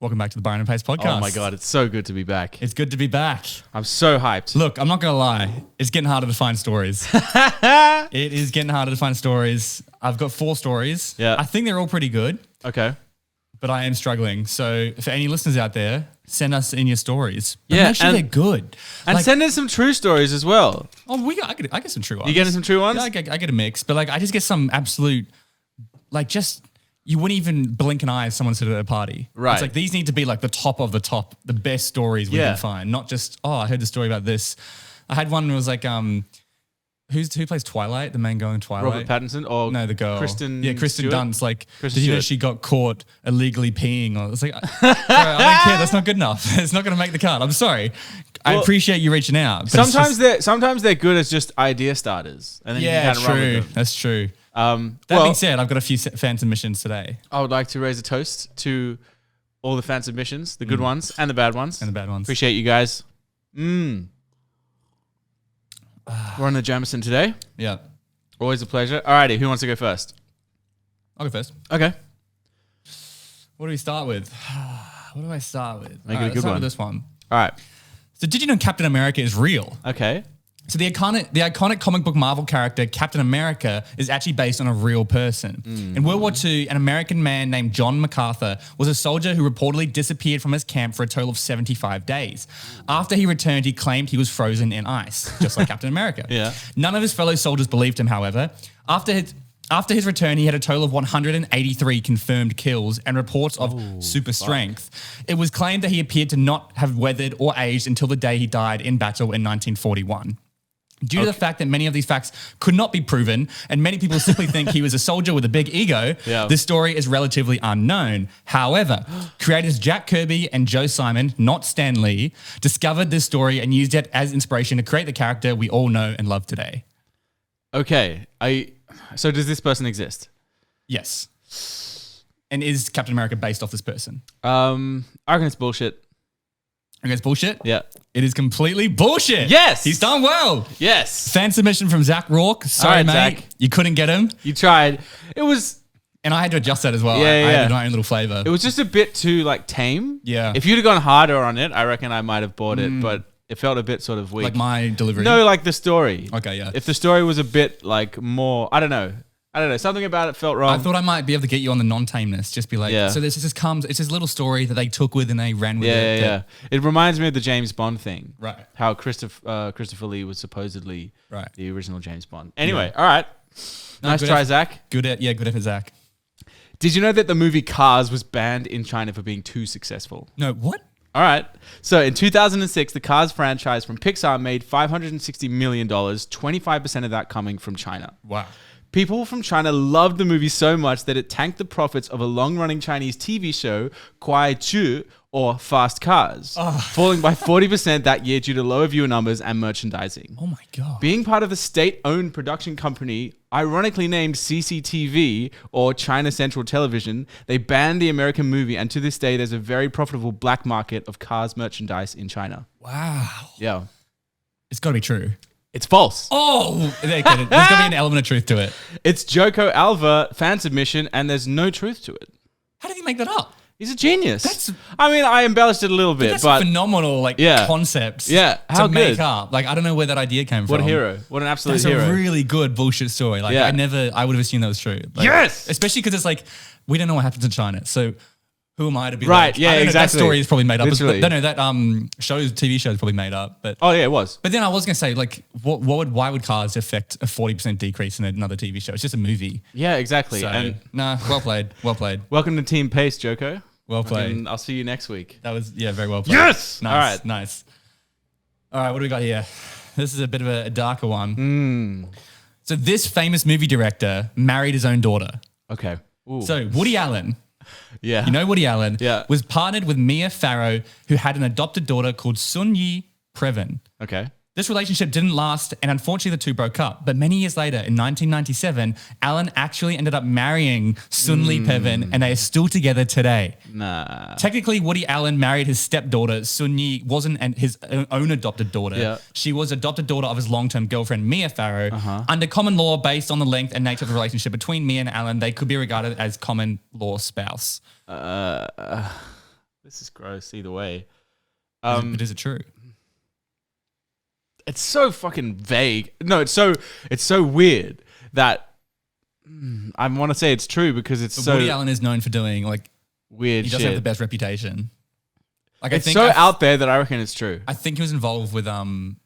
Welcome back to the Byron and Pace podcast. Oh my God, it's so good to be back. It's good to be back. I'm so hyped. Look, I'm not going to lie. It's getting harder to find stories. It is getting harder to find stories. I've got 4 stories. Yeah. I think they're all pretty good, Okay. but I am struggling. So for any listeners out there, send us in your stories. But Yeah, make sure and- they're good. And send us some true stories as well. I get some true ones. You getting some true ones? Yeah, I get a mix, but I just get some absolute, you wouldn't even blink an eye if someone said it at a party. Right. It's these need to be the top of the top, the best stories we Yeah. can find. Not just, I heard the story about this. I had one that was who plays Twilight, the main girl in Twilight? Robert Pattinson or No, the girl. Kristen Kristen Stewart? Dunst. Kristen Did you know Stewart. she got caught illegally peeing? It's sorry, I don't care. That's not good enough. It's not going to make the cut. I'm sorry. I Well, appreciate you reaching out. But it's Sometimes they're good as just idea starters. And then you can run true. with them. That's true. That Well, being said, I've got a few fan submissions today. I would like to raise a toast to all the fan submissions, the good ones and the bad ones. And the bad ones. Appreciate you guys. We're on the Jamison today. Yeah. Always a pleasure. Alrighty, who wants to go first? I'll go first. Okay. What do we start with? What do I start with? Make it a Let's good start one. with this one. All right. So did you know Captain America is real? Okay. So the iconic comic book Marvel character Captain America is actually based on a real person. In World War II, an American man named John MacArthur was a soldier who reportedly disappeared from his camp for a total of 75 days. After he returned, he claimed he was frozen in ice, just like Captain America. Yeah. None of his fellow soldiers believed him, however. After his return, he had a total of 183 confirmed kills and reports of super strength. It was claimed that he appeared to not have weathered or aged until the day he died in battle in 1941. Due to the fact that many of these facts could not be proven and many people simply think he was a soldier with a big ego, this story is relatively unknown. However, creators Jack Kirby and Joe Simon, not Stan Lee, discovered this story and used it as inspiration to create the character we all know and love today. Okay. So does this person exist? Yes. And is Captain America based off this person? I reckon it's bullshit. Okay, it's bullshit? Yeah. It is completely bullshit. Yes. He's done well. Yes. Fan submission from Zach Rourke. Sorry, All right, mate. Zach. You couldn't get him. You tried. It was And I had to adjust that as well. Yeah, I yeah. had my own little flavor. It was just a bit too tame. Yeah. If you'd have gone harder on it, I reckon I might have bought it, but it felt a bit sort of weak. Like my delivery. No, like the story. Okay, yeah. If the story was a bit more, I don't know. Something about it felt wrong. I thought I might be able to get you on the non-tameness. Just be like, Yeah. so this just comes, it's this little story that they took with and they ran with yeah, it. yeah. It reminds me of the James Bond thing. Right. How Christopher Lee was supposedly Right. the original James Bond. Anyway, all right. No, Nice good try, effort. Zach. Good effort, Zach. Did you know that the movie Cars was banned in China for being too successful? No, what? All right. So in 2006, the Cars franchise from Pixar made $560 million, 25% of that coming from China. Wow. People from China loved the movie so much that it tanked the profits of a long-running Chinese TV show, Kuai Chu, or Fast Cars, falling by 40% that year due to lower viewer numbers and merchandising. Oh my God. Being part of the state-owned production company, ironically named CCTV, or China Central Television, they banned the American movie, and to this day, there's a very profitable black market of Cars merchandise in China. Wow. Yeah. It's got to be true. It's false. Oh, there's got to be an element of truth to it. It's Joko Alva fan submission, and there's no truth to it. How did he make that up? He's a genius. I embellished it a little bit, That's but phenomenal, Yeah. concepts. Yeah, how to make good. up. I don't know where that idea came from. what a hero. What an absolute That's hero. a really good bullshit story. Yeah. I would have assumed that was true. Yes! Especially because it's we don't know what happens in China. So who am I to be Right, yeah, I don't know, exactly. That story is probably made up. Literally. That TV show is probably made up. But Oh, yeah, it was. but then I was going to say, why would Cars affect a 40% decrease in another TV show? It's just a movie. Yeah, exactly. So, And well played. Well played. welcome to Team Pace, Joko. Well played. And I'll see you next week. That was, very well played. Yes! Nice. All right. Nice. All right, what do we got here? This is a bit of a darker one. So this famous movie director married his own daughter. Okay. Ooh. So Woody Allen, yeah. you know Woody Allen, Yeah. was partnered with Mia Farrow, who had an adopted daughter called Sun Yi Previn. Okay. This relationship didn't last, and unfortunately the two broke up. But many years later, in 1997, Allen actually ended up marrying Sun Lee Previn, and they are still together today. Nah. Technically, Woody Allen married his stepdaughter. Sun Yi wasn't his own adopted daughter. Yeah. She was adopted daughter of his long-term girlfriend, Mia Farrow. Under common law, based on the length and nature of the relationship between Mia and Allen, they could be regarded as common law spouse. This is gross either way. But is it true? It's so fucking vague. No, it's so weird that I want to say it's true because it's But so Woody Allen is known for doing like weird he shit. doesn't have the best reputation. Like It's so out there that I reckon it's true. I think he was involved with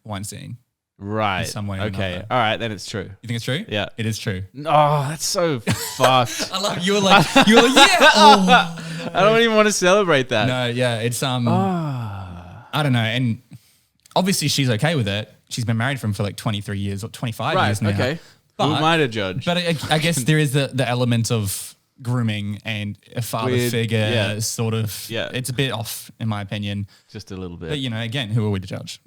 Weinstein. Right. In some way or okay. another. All right, then it's true. You think it's true? Yeah. It is true. Oh, that's so fucked. I love you were like yeah. Oh. I don't even want to celebrate that. No, yeah, it's I don't know, and obviously she's okay with it. She's been married for him for like 23 years or 25 years now. Okay. Who am I to judge? But I guess there is the element of grooming and a father Weird, figure sort of. Yeah. It's a bit off in my opinion. Just a little bit. But again, who are we to judge?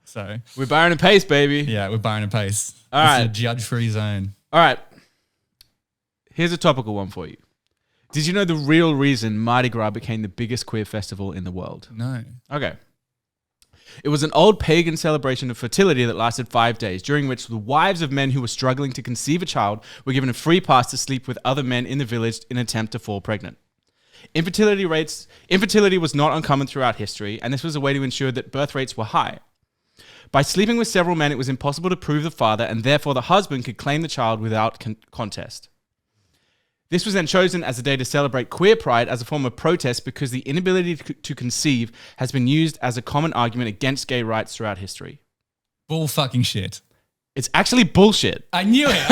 So we're Byron and Pace, baby. yeah, we're Byron and Pace. All It's right. a judge for his own. All right. Here's a topical one for you. Did you know the real reason Mardi Gras became the biggest queer festival in the world? No. Okay. It was an old pagan celebration of fertility that lasted 5 days, during which the wives of men who were struggling to conceive a child were given a free pass to sleep with other men in the village in an attempt to fall pregnant. Infertility was not uncommon throughout history, and this was a way to ensure that birth rates were high. By sleeping with several men, it was impossible to prove the father, and therefore the husband could claim the child without contest. This was then chosen as a day to celebrate queer pride as a form of protest because the inability to conceive has been used as a common argument against gay rights throughout history. Bull fucking shit. It's actually bullshit. I knew it.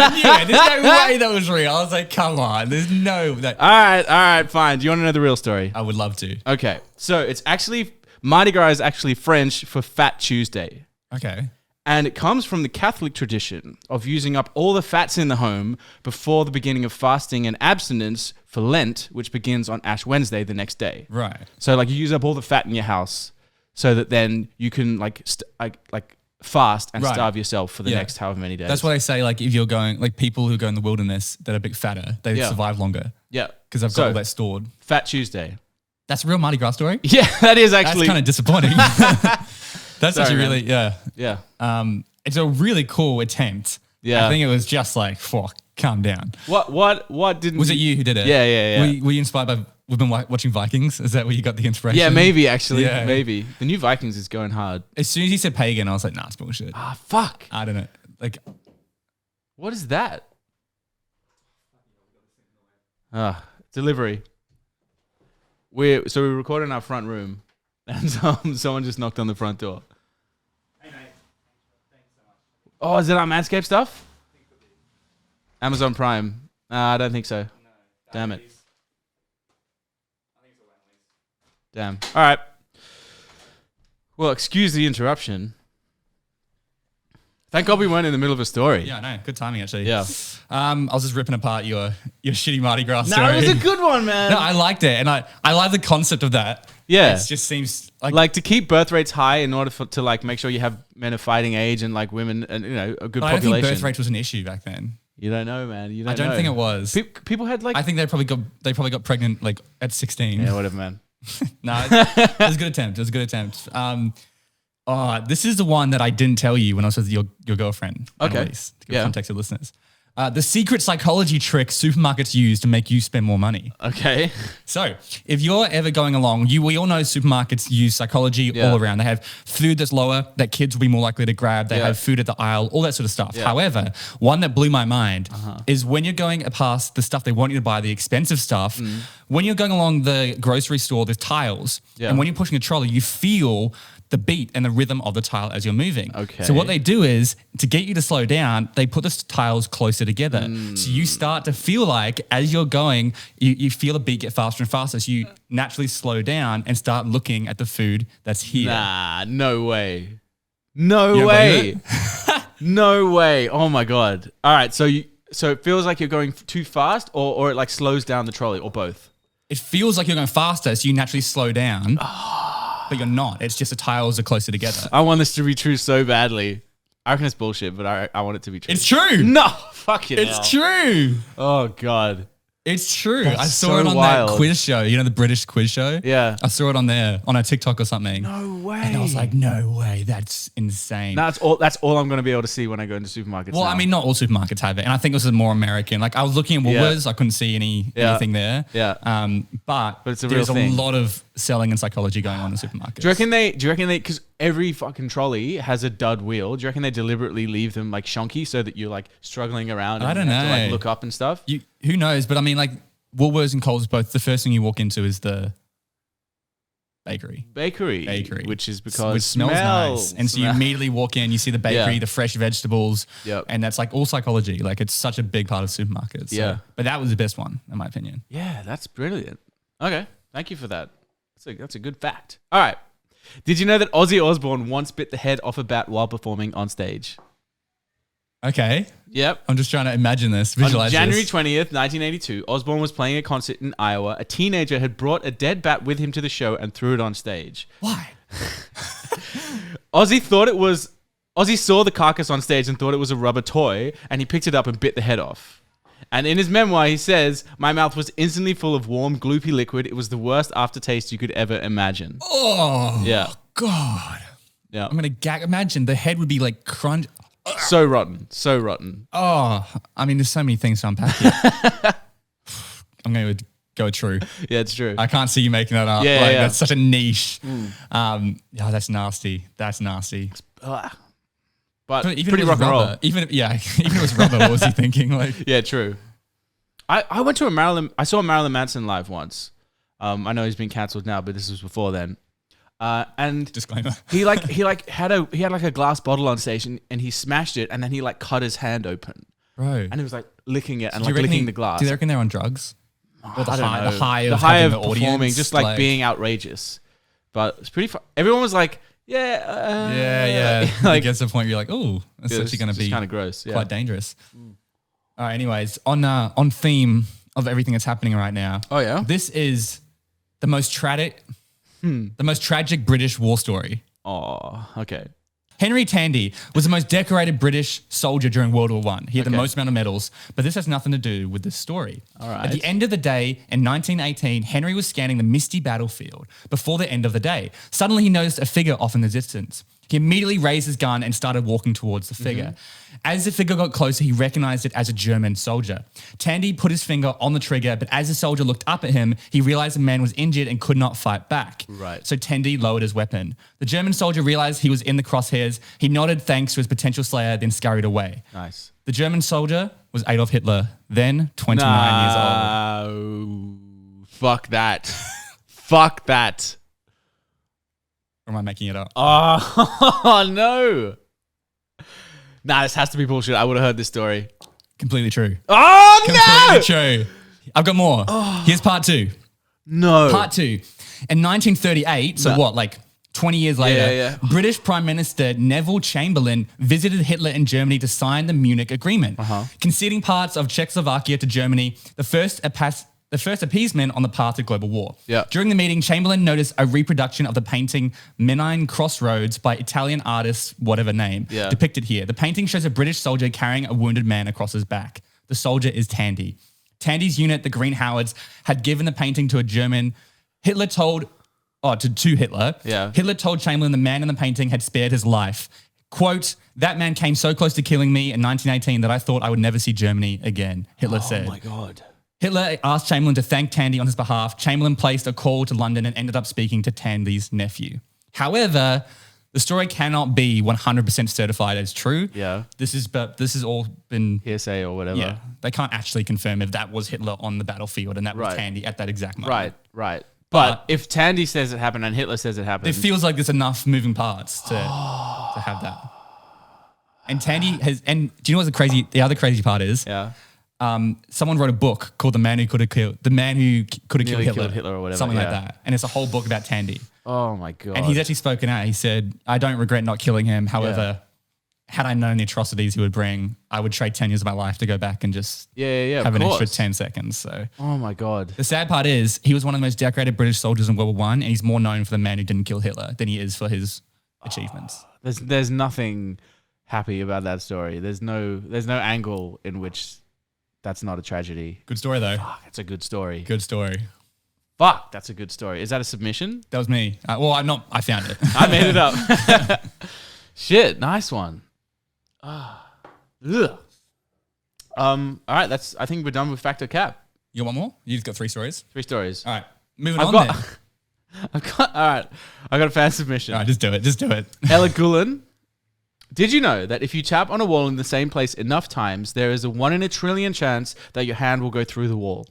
There's no way that was real. I was like, come on. There's no that. All right, fine. Do you want to know the real story? I would love to. Okay, so it's actually, Mardi Gras is actually French for Fat Tuesday. Okay. And it comes from the Catholic tradition of using up all the fats in the home before the beginning of fasting and abstinence for Lent, which begins on Ash Wednesday the next day. Right. So like you use up all the fat in your house so that then you can like fast and Right. starve yourself for the Yeah. next however many days. That's why they say, like, if you're going, like, people who go in the wilderness that are a bit fatter, they Yeah. survive longer Yeah. because they've got all that stored. Fat Tuesday. That's a real Mardi Gras story? Yeah, that is That's actually. kind of disappointing. That's Sorry, actually man. really, yeah. Yeah. It's a really cool attempt. Yeah. I think it was just like, fuck, calm down. What didn't Was it you who did it? Yeah. Were you inspired by, we've been watching Vikings? Is that where you got the inspiration? Yeah, maybe actually. Yeah. Maybe. The new Vikings is going hard. As soon as you said pagan, I was like, nah, it's bullshit. Ah, fuck. I don't know. Like, What is that? Delivery. We record in our front room, and someone just knocked on the front door. hey, mate. Thanks so much. Oh, is it our Manscaped stuff? Amazon Prime. I don't think so. No, Damn it. I think it's a Damn. All right. Well, excuse the interruption. Thank God we weren't in the middle of a story. Yeah, I know. Good timing, actually. Yeah. I was just ripping apart your shitty Mardi Gras No, story. it was a good one, man. No, I liked it, and I like the concept of that. Yeah. It just seems like Like to keep birth rates high in order to like make sure you have men of fighting age and like women and a good but I don't population. think birth rate was an issue back then. You don't know, man. You don't I don't know. think it was. People had like I think they probably got pregnant like at 16. yeah, whatever, man. No, it was a good attempt. It was a good attempt. This is the one that I didn't tell you when I was with your girlfriend. Okay. Annalise, to give Yeah. context to listeners. The secret psychology trick supermarkets use to make you spend more money. Okay. So, if you're ever going along, we all know supermarkets use psychology Yeah. all around. They have food that's lower that kids will be more likely to grab. They Yeah. have food at the aisle, all that sort of stuff. Yeah. However, one that blew my mind is when you're going past the stuff they want you to buy, the expensive stuff, when you're going along the grocery store, there's tiles. Yeah. And when you're pushing a trolley, you feel the beat and the rhythm of the tile as you're moving. Okay. So what they do is, to get you to slow down, they put the tiles closer together. So you start to feel like, as you're going, you feel the beat get faster and faster. So you naturally slow down and start looking at the food that's here. Nah, no way. You No don't way. believe No way. Oh my God. All right. So it feels like you're going too fast or it like slows down the trolley or both. It feels like you're going faster, so you naturally slow down. But you're not. It's just the tiles are closer together. I want this to be true so badly. I reckon it's bullshit, but I want it to be true. It's true. No. Fuck it. It's true. Oh God. It's true. That's I saw so it on wild. that quiz show. You know, the British quiz show? Yeah. I saw it on there, on a TikTok or something. No way. And I was like, no way, that's insane. That's all I'm going to be able to see when I go into supermarkets. Well, now. I mean, not all supermarkets have it. And I think this is more American. Like I was looking at Woolworths, I couldn't see anything there. Yeah. But it's a real there's thing. a lot of selling and psychology going on in supermarkets. Do you reckon they, because every fucking trolley has a dud wheel, do you reckon they deliberately leave them like shonky so that you're like struggling around and I don't you have know. to like look up and stuff? Who knows? But I mean, like Woolworths and Coles both, the first thing you walk into is the bakery, which is because which smells nice. And so you immediately walk in, you see the bakery, the fresh vegetables, and that's like all psychology. Like it's such a big part of supermarkets. So. But that was the best one, in my opinion. Yeah, that's brilliant. Okay, thank you for that. That's a good fact. All right. Did you know that Ozzy Osbourne once bit the head off a bat while performing on stage? Okay. Yep. I'm just trying to imagine this, visualize On January this. 20th, 1982, Osbourne was playing a concert in Iowa. A teenager had brought a dead bat with him to the show and threw it on stage. Why? Ozzy saw the carcass on stage and thought it was a rubber toy, and he picked it up and bit the head off. And in his memoir, he says, "My mouth was instantly full of warm, gloopy liquid. It was the worst aftertaste you could ever imagine." Oh, yeah. God. Yeah. I'm going to gag. Imagine the head would be like crunch. So rotten. So rotten. Oh, I mean, there's so many things to unpack here. I'm going to go true. Yeah, it's true. I can't see you making that up. Yeah, That's such a niche. That's nasty. That's nasty. But even pretty rock and roll. Even if it was rubber, what was he thinking? Like, yeah, true. I went to I saw Marilyn Manson live once. I know he's been cancelled now, but this was before then. And disclaimer. he had like a glass bottle on stage and he smashed it and then he like cut his hand open. Bro. And he was like licking it and like licking the glass. Do you reckon they're on drugs? Or the high the of high of having the performing, audience, just like being outrageous. But it's pretty fun. Everyone was like, yeah. Like, it gets to the point where you're like, oh, that's actually going to be kind of gross. Yeah. Quite dangerous. All right, anyways, on theme of everything that's happening right now. Oh, yeah? This is the most tragic British war story. Oh, okay. Henry Tandy was the most decorated British soldier during World War I. He had the most amount of medals, but this has nothing to do with this story. All right. At the end of the day, in 1918, Henry was scanning the misty battlefield before the end of the day. Suddenly, he noticed a figure off in the distance. He immediately raised his gun and started walking towards the figure. As the figure got closer, he recognized it as a German soldier. Tandy put his finger on the trigger, but as the soldier looked up at him, he realized the man was injured and could not fight back. Right. So Tandy lowered his weapon. The German soldier realized he was in the crosshairs. He nodded thanks to his potential slayer, then scurried away. Nice. The German soldier was Adolf Hitler, then 29 years old. Fuck that. Fuck that. Or am I making it up? Oh, no. Nah, this has to be bullshit. I would have heard this story. Completely true. Oh, no! Completely true. I've got more. Here's part two. No. Part two. In 1938, so what, like 20 years later, British Prime Minister Neville Chamberlain visited Hitler in Germany to sign the Munich Agreement, conceding parts of Czechoslovakia to Germany, the first appeasement on the path to global war. Yeah. During the meeting, Chamberlain noticed a reproduction of the painting Menine Crossroads by Italian artist, whatever name, depicted here. The painting shows a British soldier carrying a wounded man across his back. The soldier is Tandy. Tandy's unit, the Green Howards, had given the painting to a German. Hitler told Hitler. Yeah. Hitler told Chamberlain the man in the painting had spared his life. Quote, "That man came so close to killing me in 1918 that I thought I would never see Germany again," Hitler said. Oh, my God. Hitler asked Chamberlain to thank Tandy on his behalf. Chamberlain placed a call to London and ended up speaking to Tandy's nephew. However, the story cannot be 100% certified as true. Yeah. This is all been hearsay or whatever. Yeah. They can't actually confirm if that was Hitler on the battlefield and that was Tandy at that exact moment. Right. But if Tandy says it happened and Hitler says it happened. It feels like there's enough moving parts to have that. And Tandy has, and do you know what the other crazy part is? Yeah. Someone wrote a book called The Man Who Could Have Killed Hitler or whatever. Something like that. And it's a whole book about Tandy. Oh my God. And he's actually spoken out. He said, "I don't regret not killing him. However, had I known the atrocities he would bring, I would trade 10 years of my life to go back and just have an extra 10 seconds." So, oh my God. The sad part is he was one of the most decorated British soldiers in World War I, and he's more known for the man who didn't kill Hitler than he is for his achievements. There's nothing happy about that story. There's no angle in which that's not a tragedy. Good story though. Fuck, it's a good story. Good story. Fuck, that's a good story. Is that a submission? That was me. I found it. I made it up. Shit, nice one. Ugh. All right, I think we're done with Fact or Cap. You want one more? You just got 3 stories? 3 stories. All right. Moving on then. All right. I got a fan submission. All right, just do it. Ella Gulen. Did you know that if you tap on a wall in the same place enough times, there is a 1 in a trillion chance that your hand will go through the wall?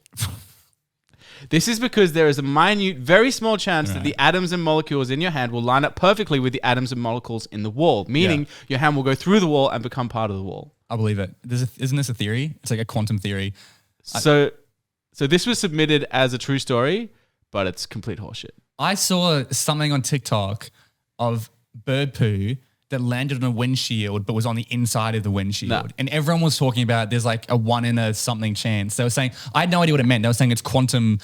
This is because there is a minute, very small chance that the atoms and molecules in your hand will line up perfectly with the atoms and molecules in the wall, meaning your hand will go through the wall and become part of the wall. I believe it. Isn't this a theory? It's like a quantum theory. So this was submitted as a true story, but it's complete horseshit. I saw something on TikTok of bird poo that landed on a windshield but was on the inside of the windshield. Nah. And everyone was talking about there's like a 1 in a something chance. They were saying, I had no idea what it meant. They were saying it's quantum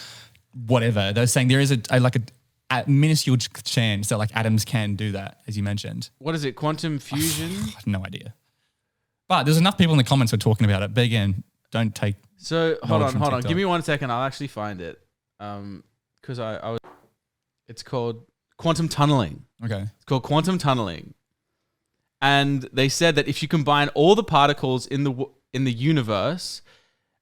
whatever. They were saying there is a minuscule chance that like atoms can do that, as you mentioned. What is it? Quantum fusion? I have no idea. But there's enough people in the comments who are talking about it. But again, don't take... So hold on. TikTok. Give me 1 second. I'll actually find it. Because it's called quantum tunneling. Okay. It's called quantum tunneling. And they said that if you combine all the particles in the universe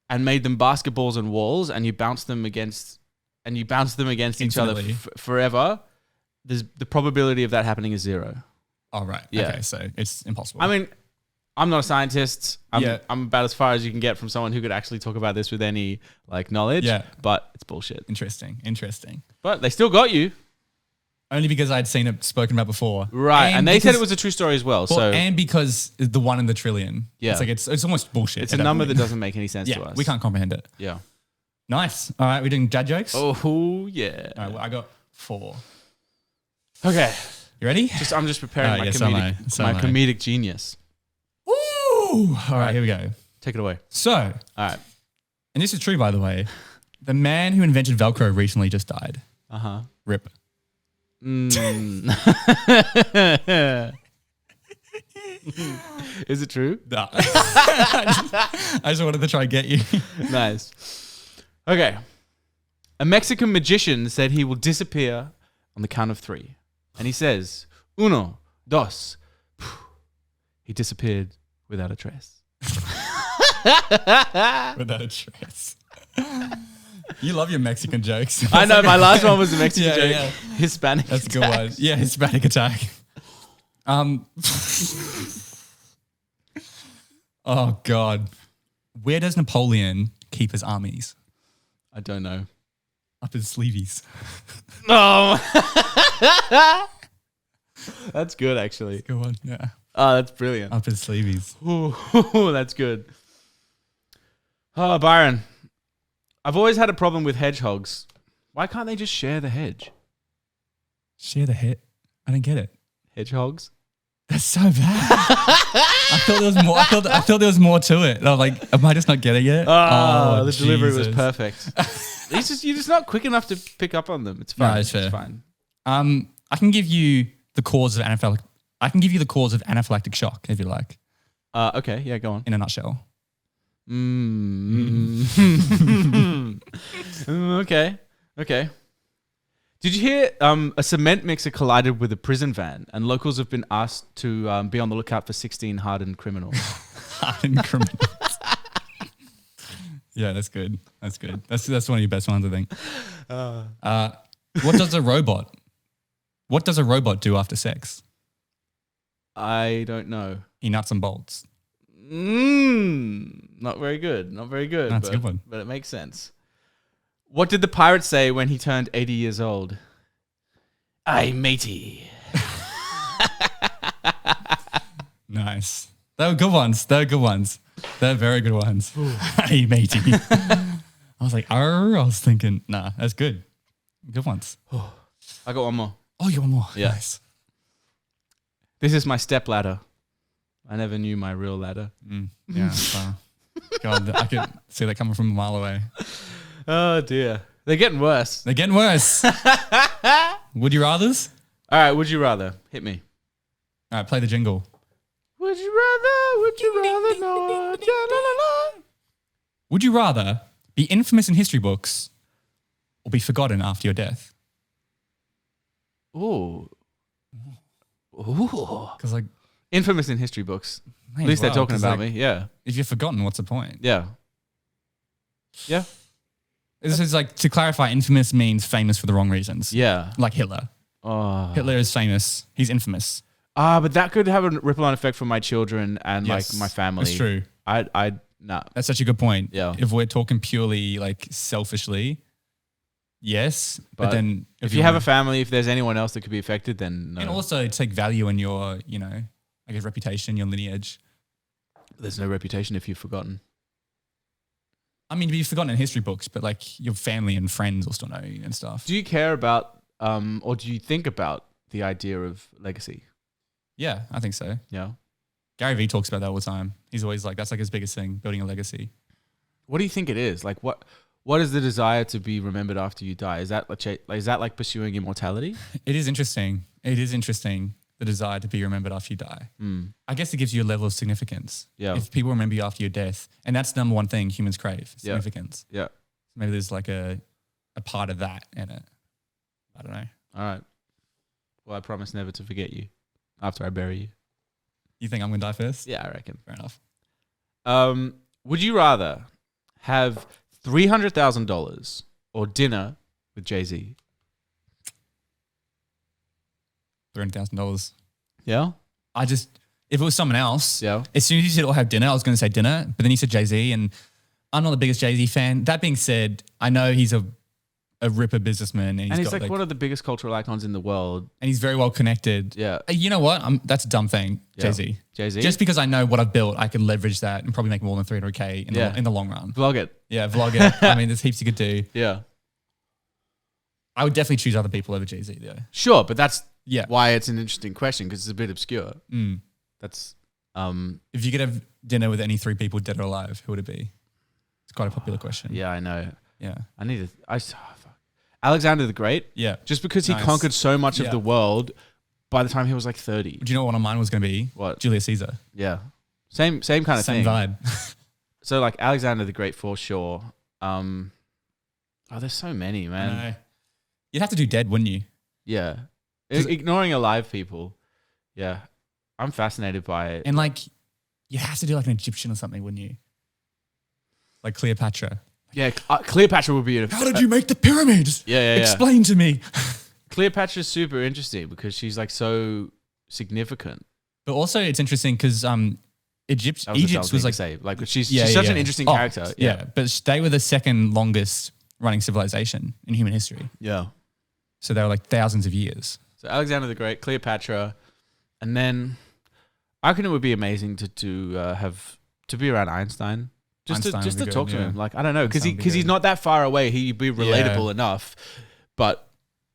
and made them basketballs and walls, and you bounce them against each other forever, the probability of that happening is 0. Oh, right. Yeah. Okay, so it's impossible. I mean, I'm not a scientist. I'm about as far as you can get from someone who could actually talk about this with any like knowledge. Yeah. But it's bullshit. Interesting. But they still got you. Only because I'd seen it spoken about before. Right. And they said it was a true story as well. And because it's the 1 in the trillion. Yeah. It's like it's almost bullshit. It's a number that doesn't make any sense to us. We can't comprehend it. Yeah. Nice. All right, we're doing dad jokes? Oh, yeah. All right, well, I got 4. Okay. You ready? I'm just preparing my comedic genius. Ooh. All right, here we go. Take it away. So. All right. And this is true, by the way. The man who invented Velcro recently just died. Uh-huh. RIP. Is it true? No. I just wanted to try and get you. Nice. Okay. A Mexican magician said he will disappear on the count of 3. And he says, 1, 2. He disappeared without a trace. Without a trace. You love your Mexican jokes. I know, my last one was a Mexican joke. Yeah. Hispanic That's attacks. A good one. Yeah, Hispanic attack. Oh, God. Where does Napoleon keep his armies? I don't know. Up his sleeveys. No. That's good, actually. Good one, yeah. Oh, that's brilliant. Up his sleeveys. Ooh, that's good. Oh, Byron. I've always had a problem with hedgehogs. Why can't they just share the hedge? Share the hedge? I didn't get it. Hedgehogs? That's so bad. I thought there was more. I thought there was more to it. And I was like, am I just not getting it? Oh, the delivery was perfect. You're just not quick enough to pick up on them. It's fine. No, it's fair. It's fine. I can give you the cause of anaphylactic shock if you like. Okay, yeah, go on. In a nutshell. Okay. Did you hear a cement mixer collided with a prison van, and locals have been asked to be on the lookout for 16 hardened criminals? Hardened criminals. Yeah, that's good. That's one of your best ones, I think. What does a robot do after sex? I don't know. He nuts and bolts. Not very good. That's a good one. But it makes sense. What did the pirate say when he turned 80 years old? Aye, matey. Nice. They were good ones. They're very good ones. Aye, matey. I was like, I was thinking, nah, that's good. Good ones. I got one more. Oh, you want more? Yeah. Nice. This is my step ladder. I never knew my real ladder. Yeah. God, I could see that coming from a mile away. Oh, dear. They're getting worse. Would you rathers? All right, would you rather? Hit me. All right, play the jingle. Would you rather not? Would you rather be infamous in history books or be forgotten after your death? Ooh. Because like Infamous in history books. may At as least they're well, talking 'cause, about like, me. Yeah. if you're forgotten, what's the point? Yeah. Yeah. This is like, to clarify, infamous means famous for the wrong reasons. Yeah. Like Hitler. Oh. Hitler is famous. He's infamous. But that could have a ripple on effect for my children and Yes, like my family. That's true. Nah. That's such a good point. Yeah. If we're talking purely like selfishly, yes. But then if you have a family, if there's anyone else that could be affected, then no. and also take value in your, I guess reputation, your lineage. There's no reputation if you've forgotten. I mean, you've forgotten in history books, but like your family and friends will still know you and stuff. Do you care about, or do you think about the idea of legacy? Yeah, I think so. Yeah. Gary Vee talks about that all the time. He's always like, that's like his biggest thing, building a legacy. What do you think it is? Like, what is the desire to be remembered after you die? Is that like pursuing immortality? It is interesting. It is interesting, the desire to be remembered after you die. I guess it gives you a level of significance. Yeah. If people remember you after your death, and that's the number one thing humans crave, significance. Yeah. Maybe there's like a part of that in it. I don't know. All right. Well, I promise never to forget you after I bury you. You think I'm going to die first? Yeah, I reckon. Fair enough. Would you rather have $300,000 or dinner with Jay-Z? $300,000. Yeah? if it was someone else, Yeah. as soon as you said, I'll have dinner, I was going to say dinner, but then you said Jay-Z, and I'm not the biggest Jay-Z fan. That being said, I know he's a ripper businessman, and He's got like one of the biggest cultural icons in the world. and he's very well connected. Yeah. You know what? That's a dumb thing, Yeah. Jay-Z. Jay-Z? Just because I know what I've built, I can leverage that and probably make more than 300K in the long run. Vlog it. Yeah, vlog it. I mean, there's heaps you could do. Yeah. I would definitely choose other people over Jay-Z though. Sure, but that's Yeah. why it's an interesting question because it's a bit obscure. That's If you could have dinner with any three people, dead or alive, who would it be? It's quite a popular question. yeah, I know. Yeah. Fuck. Alexander the Great. Yeah. Just because he Nice. conquered so much of Yeah. the world by the time he was like 30. Do you know what one of mine was going to be? What? Julius Caesar. Yeah. Same kind of Same thing. vibe. So like Alexander the Great for sure. There's so many, man. I know. You'd have to do dead, wouldn't you? Yeah. 'Cause- Ignoring alive people. Yeah. I'm fascinated by it. And like, you'd have to do like an Egyptian or something, wouldn't you? Like Cleopatra. Yeah, Cleopatra would be How did you make the pyramids? Yeah. Explain to me. Cleopatra's super interesting because she's like so significant. But also, it's interesting because Egypt That was a dumb was thing to like say. Like she's such an interesting character. Yeah, but they were the second longest running civilization in human history. Yeah. So they were like thousands of years. So Alexander the Great, Cleopatra, and then I reckon it would be amazing to be around Einstein. Just Einstein to would be talk good, to yeah. him. Like I don't know, because Einstein would be he's good. not that far away. He'd be relatable enough. But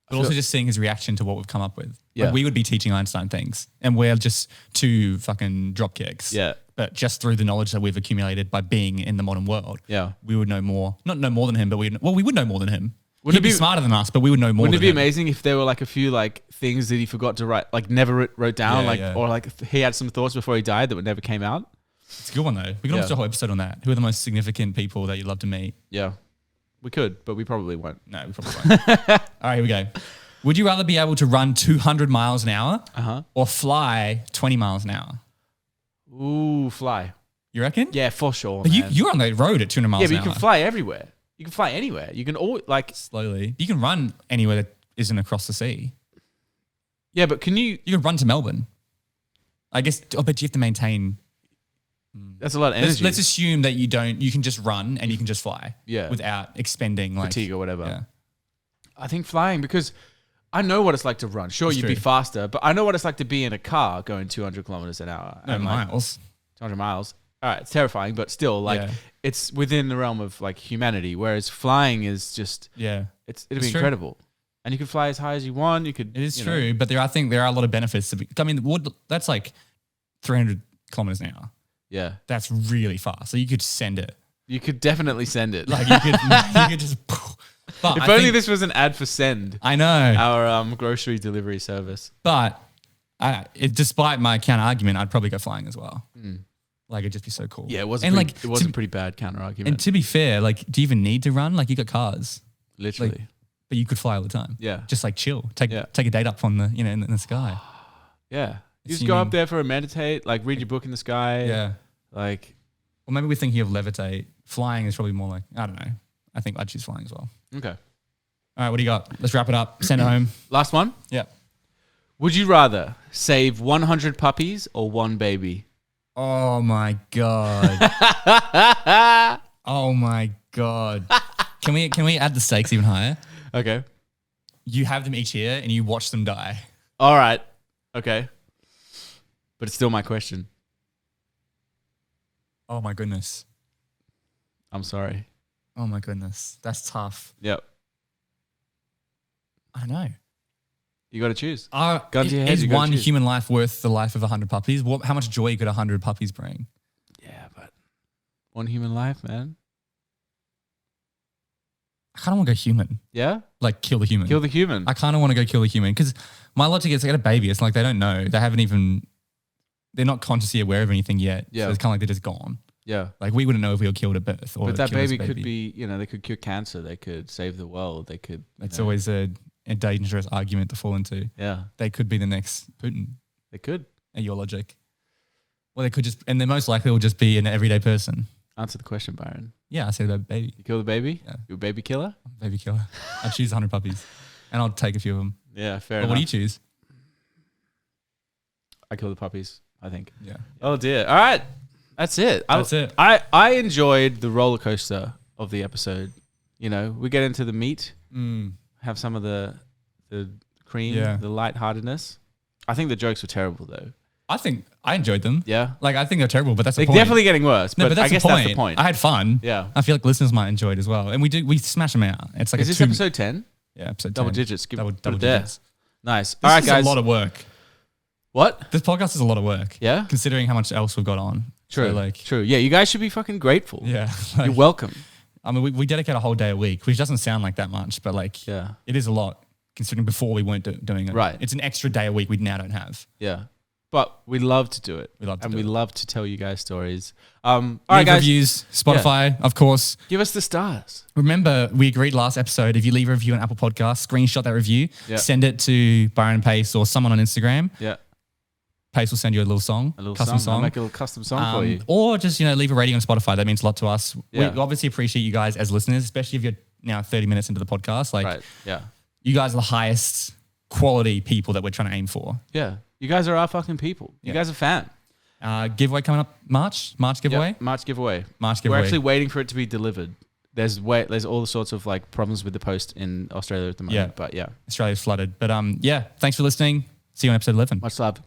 But also just seeing his reaction to what we've come up with. Yeah. Like we would be teaching Einstein things and we're just two fucking dropkicks. Yeah. But just through the knowledge that we've accumulated by being in the modern world, Yeah. we would know more. Not know more than him, but we would know more than him. Wouldn't He'd it be be- smarter than us, but we would know more Wouldn't it than be him. amazing if there were like a few like things that he forgot to write, like never wrote down, Yeah. or like he had some thoughts before he died that never came out? It's a good one though. We could almost do a whole episode on that. Who are the most significant people that you'd love to meet? Yeah. We could, but we probably won't. No, we probably won't. All right, here we go. Would you rather be able to run 200 miles an hour or fly 20 miles an hour? Ooh, fly. You reckon? Yeah, for sure. But man. you're on the road at 200 miles Yeah, but an you hour. can fly everywhere. You can fly anywhere. You can all like. Slowly. You can run anywhere that isn't across the sea. Yeah, but can you? You can run to Melbourne. I guess, but you have to maintain. That's a lot of energy. Let's assume that you can just run and you can just fly. Yeah. Without expending like fatigue or whatever. Yeah. I think flying because I know what it's like to run. Sure, That's you'd be true. faster, but I know what it's like to be in a car going 200 kilometers an hour. No and, like, miles. 200 miles. All right, it's terrifying, but still, like, Yeah. it's within the realm of like humanity. Whereas flying is just, Yeah. it'd It's be true. incredible, and you can fly as high as you want. You could. It is you know. true, but I think there are a lot of benefits. I mean, that's like 300 kilometers an hour. Yeah, That's really fast. So you could send it. you could definitely send it. Like you could just. But if I only think- this was an ad for Send, I know, our grocery delivery service. but despite my counter argument, I'd probably go flying as well. Like it'd just be so cool. Yeah, it was. And It was a pretty bad counter argument. And to be fair, like, do you even need to run? Like you got cars. Literally. Like, but you could fly all the time. Yeah. Just like chill, take a date up on the in the sky. Yeah. You just go up there for a meditate, like read your book in the sky. Yeah. Like, or maybe we're thinking of levitate. Flying is probably more like, I don't know. I think I'd choose flying as well. okay. All right, what do you got? Let's wrap it up. Send it home. Last one. Yeah. Would you rather save 100 puppies or one baby? Oh my God. Oh my God. Can we add the stakes even higher? Okay. You have them each year and you watch them die. All right. Okay. But it's still my question. Oh my goodness. I'm sorry. Oh my goodness. That's tough. Yep. I know. You got to choose. Gun to your head, is you gotta one choose. human life worth the life of 100 puppies? How much joy could 100 puppies bring? Yeah, but one human life, man. I kind of want to go human. Yeah? Like kill the human. Kill the human. I kind of want to go kill the human because my logic is they get a baby. It's like they don't know. They haven't even, they're not consciously aware of anything yet. Yeah. So it's kind of like they're just gone. Yeah. Like we wouldn't know if we were killed at birth. Or But that killed as a baby could be, they could cure cancer. They could save the world. They could. It's always a dangerous argument to fall into. Yeah. They could be the next Putin. They could. At your logic. Well, they could just, and they most likely will just be an everyday person. Answer the question, Byron. Yeah, I said about baby. You kill the baby? Yeah. You a baby killer? Baby killer. I'd choose 100 puppies and I'll take a few of them. Yeah, fair But enough. what do you choose? I kill the puppies, I think. Yeah. Oh, dear. All right. That's it. That's it. I enjoyed the roller coaster of the episode. We get into the meat, have some of the cream, the lightheartedness. I think the jokes were terrible, though. I think I enjoyed them. Yeah. Like, I think they're terrible, but that's the They're point. definitely getting worse, No, but I guess that's the point. I had fun. Yeah. I feel like listeners might enjoy it as well. And we smash them out. It's like Is this episode 10? Yeah, episode 10. Double digits. Double put it digits. There. Nice. This All right, is guys. a lot of work. What? This podcast is a lot of work. Yeah? Considering how much else we've got on. True. So True. Yeah, you guys should be fucking grateful. Yeah. You're welcome. I mean, we dedicate a whole day a week, which doesn't sound like that much, but it is a lot considering before we weren't doing it. Right. It's an extra day a week we now don't have. Yeah. But we love to do it. We love to we do it. love to tell you guys stories. All right, guys. Reviews, Spotify, of course. Give us the stars. Remember, we agreed last episode, if you leave a review on Apple Podcasts, screenshot that review, send it to Byron Pace or someone on Instagram. Yeah. Pace will send you a little song, custom song. I'll make a little custom song for you. Or just, leave a rating on Spotify. That means a lot to us. Yeah. We obviously appreciate you guys as listeners, especially if you're now 30 minutes into the podcast. Right. Yeah. You guys are the highest quality people that we're trying to aim for. Yeah. You guys are our fucking people. You guys are fan. Giveaway coming up March giveaway. Yep. March giveaway. We're We're actually waiting for it to be delivered. There's all sorts of problems with the post in Australia at the moment. Yeah. But yeah. Australia's flooded. But thanks for listening. See you on episode 11. Much love.